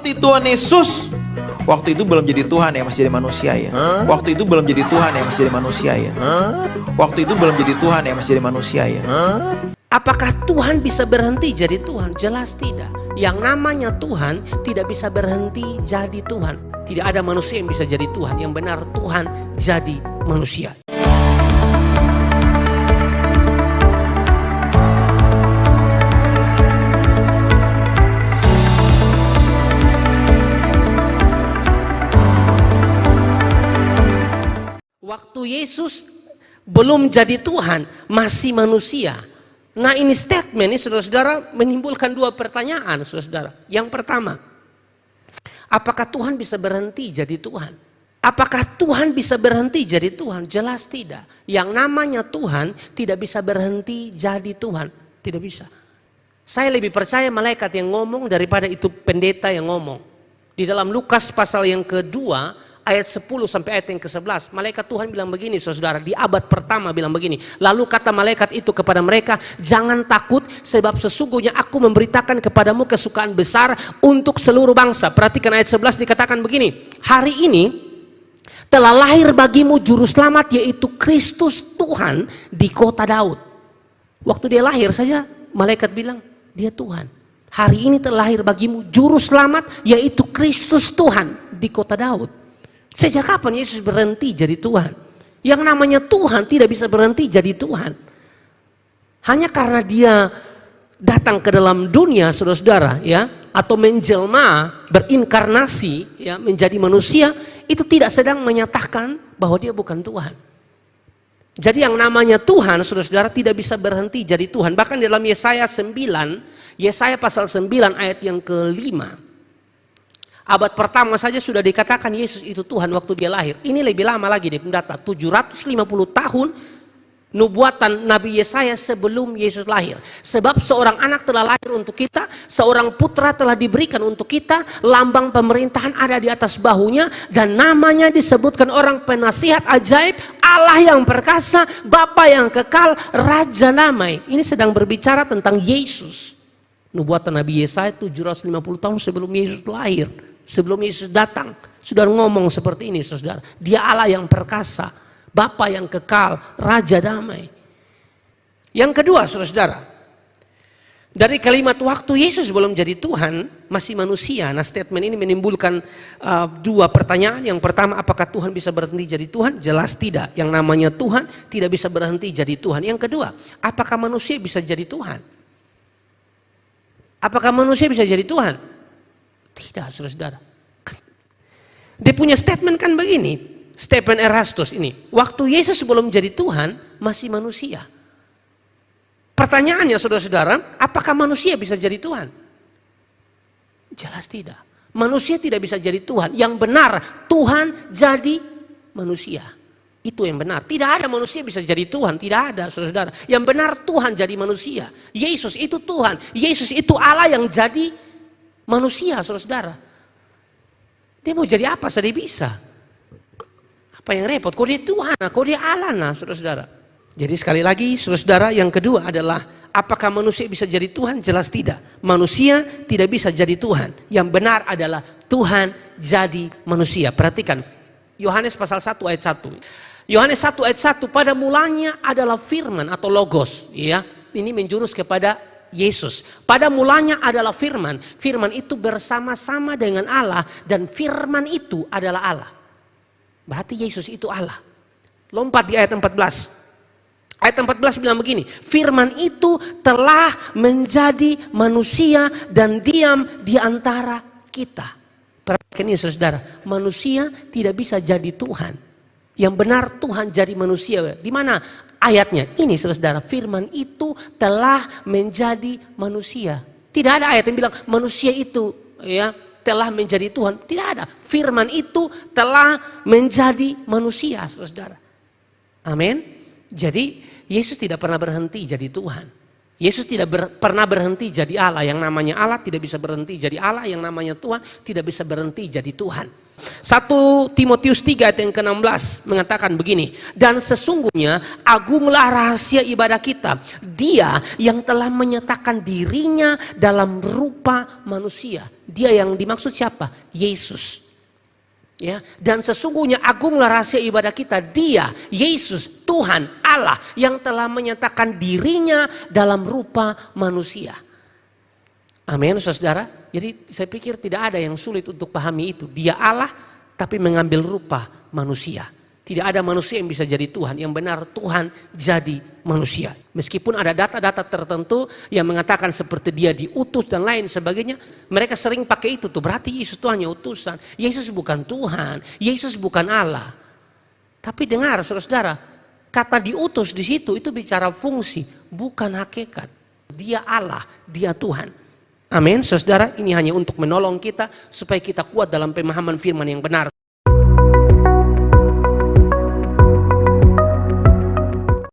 Waktu Tuhan Yesus, waktu itu belum jadi Tuhan ya, masih jadi manusia ya. Waktu itu belum jadi Tuhan ya, masih jadi manusia ya. Waktu itu belum jadi Tuhan ya, masih jadi manusia ya. Apakah Tuhan bisa berhenti jadi Tuhan? Jelas tidak. Yang namanya Tuhan tidak bisa berhenti jadi Tuhan. Tidak ada manusia yang bisa jadi Tuhan. Yang benar Tuhan jadi manusia. Waktu Yesus belum jadi Tuhan, masih manusia. Nah, ini statement ini saudara-saudara menimbulkan dua pertanyaan, saudara-saudara. Yang pertama, apakah Tuhan bisa berhenti jadi Tuhan? Apakah Tuhan bisa berhenti jadi Tuhan? Jelas tidak. Yang namanya Tuhan tidak bisa berhenti jadi Tuhan. Tidak bisa. Saya lebih percaya malaikat yang ngomong daripada itu pendeta yang ngomong. Di dalam Lukas pasal yang kedua, ayat 10 sampai ayat yang ke-11, malaikat Tuhan bilang begini saudara, di abad pertama bilang begini. Lalu kata malaikat itu kepada mereka, jangan takut sebab sesungguhnya aku memberitakan kepadamu kesukaan besar untuk seluruh bangsa. Perhatikan ayat 11 dikatakan begini, hari ini telah lahir bagimu juru selamat yaitu Kristus Tuhan di kota Daud. Waktu dia lahir saja malaikat bilang dia Tuhan. Hari ini telah lahir bagimu juru selamat yaitu Kristus Tuhan di kota Daud. Sejak kapan Yesus berhenti jadi Tuhan? Yang namanya Tuhan tidak bisa berhenti jadi Tuhan. Hanya karena dia datang ke dalam dunia, saudara-saudara, ya, atau menjelma, berinkarnasi, ya, menjadi manusia, itu tidak sedang menyatakan bahwa dia bukan Tuhan. Jadi yang namanya Tuhan, saudara-saudara, tidak bisa berhenti jadi Tuhan. Bahkan dalam Yesaya 9, Yesaya pasal 9 ayat yang ke-5. Abad pertama saja sudah dikatakan Yesus itu Tuhan waktu dia lahir. Ini lebih lama lagi di pendata. 750 tahun nubuatan Nabi Yesaya sebelum Yesus lahir. Sebab seorang anak telah lahir untuk kita. Seorang putra telah diberikan untuk kita. Lambang pemerintahan ada di atas bahunya. Dan namanya disebutkan orang penasihat ajaib. Allah yang perkasa. Bapa yang kekal. Raja damai. Ini sedang berbicara tentang Yesus. Nubuatan Nabi Yesaya 750 tahun sebelum Yesus lahir. Sebelum Yesus datang, sudah ngomong seperti ini saudara. Dia Allah yang perkasa, Bapa yang kekal, Raja damai. Yang kedua saudara, dari kalimat waktu Yesus belum jadi Tuhan, masih manusia. Nah statement ini menimbulkan dua pertanyaan. Yang pertama, apakah Tuhan bisa berhenti jadi Tuhan? Jelas tidak. Yang namanya Tuhan tidak bisa berhenti jadi Tuhan. Yang kedua, apakah manusia bisa jadi Tuhan? Apakah manusia bisa jadi Tuhan? Tidak, saudara-saudara. Dia punya statement kan begini, Stephen Erastus ini. Waktu Yesus belum jadi Tuhan, masih manusia. Pertanyaannya saudara-saudara, apakah manusia bisa jadi Tuhan? Jelas tidak. Manusia tidak bisa jadi Tuhan. Yang benar, Tuhan jadi manusia. Itu yang benar. Tidak ada manusia bisa jadi Tuhan. Tidak ada saudara-saudara. Yang benar Tuhan jadi manusia. Yesus itu Tuhan. Yesus itu Allah yang jadi manusia, saudara-saudara. Dia mau jadi apa saja bisa. Apa yang repot? Kok dia Tuhan, kok dia Allah, nah, saudara-saudara. Jadi sekali lagi, saudara-saudara, yang kedua adalah apakah manusia bisa jadi Tuhan? Jelas tidak. Manusia tidak bisa jadi Tuhan. Yang benar adalah Tuhan jadi manusia. Perhatikan Yohanes pasal 1 ayat 1. Yohanes 1 ayat 1, pada mulanya adalah firman atau logos, ya. Ini menjurus kepada Yesus. Pada mulanya adalah firman. Firman itu bersama-sama dengan Allah dan firman itu adalah Allah. Berarti Yesus itu Allah. Lompat di ayat 14. Ayat 14 bilang begini, firman itu telah menjadi manusia dan diam di antara kita. Perhatikan ini saudara, manusia tidak bisa jadi Tuhan. Yang benar Tuhan jadi manusia. Di mana ayatnya? Ini saudara, firman itu telah menjadi manusia. Tidak ada ayat yang bilang manusia itu ya telah menjadi Tuhan. Tidak ada. Firman itu telah menjadi manusia, saudara. Amin. Jadi Yesus tidak pernah berhenti jadi Tuhan. Yesus tidak pernah berhenti jadi Allah. Yang namanya Allah tidak bisa berhenti jadi Allah. Yang namanya Tuhan tidak bisa berhenti jadi Tuhan. 1 Timotius 3 ayat yang ke-16 mengatakan begini, dan sesungguhnya agunglah rahasia ibadah kita, Dia yang telah menyatakan dirinya dalam rupa manusia. Dia yang dimaksud siapa? Yesus. Ya, dan sesungguhnya agunglah rahasia ibadah kita, Dia, Yesus, Tuhan Allah yang telah menyatakan dirinya dalam rupa manusia. Amin, saudara. Jadi saya pikir tidak ada yang sulit untuk pahami itu. Dia Allah tapi mengambil rupa manusia. Tidak ada manusia yang bisa jadi Tuhan. Yang benar Tuhan jadi manusia. Meskipun ada data-data tertentu yang mengatakan seperti Dia diutus dan lain sebagainya. Mereka sering pakai itu tuh. Berarti Yesus itu hanya utusan. Yesus bukan Tuhan. Yesus bukan Allah. Tapi dengar saudara, kata diutus di situ itu bicara fungsi, bukan hakikat. Dia Allah, Dia Tuhan. Amin, saudara, ini hanya untuk menolong kita supaya kita kuat dalam pemahaman firman yang benar.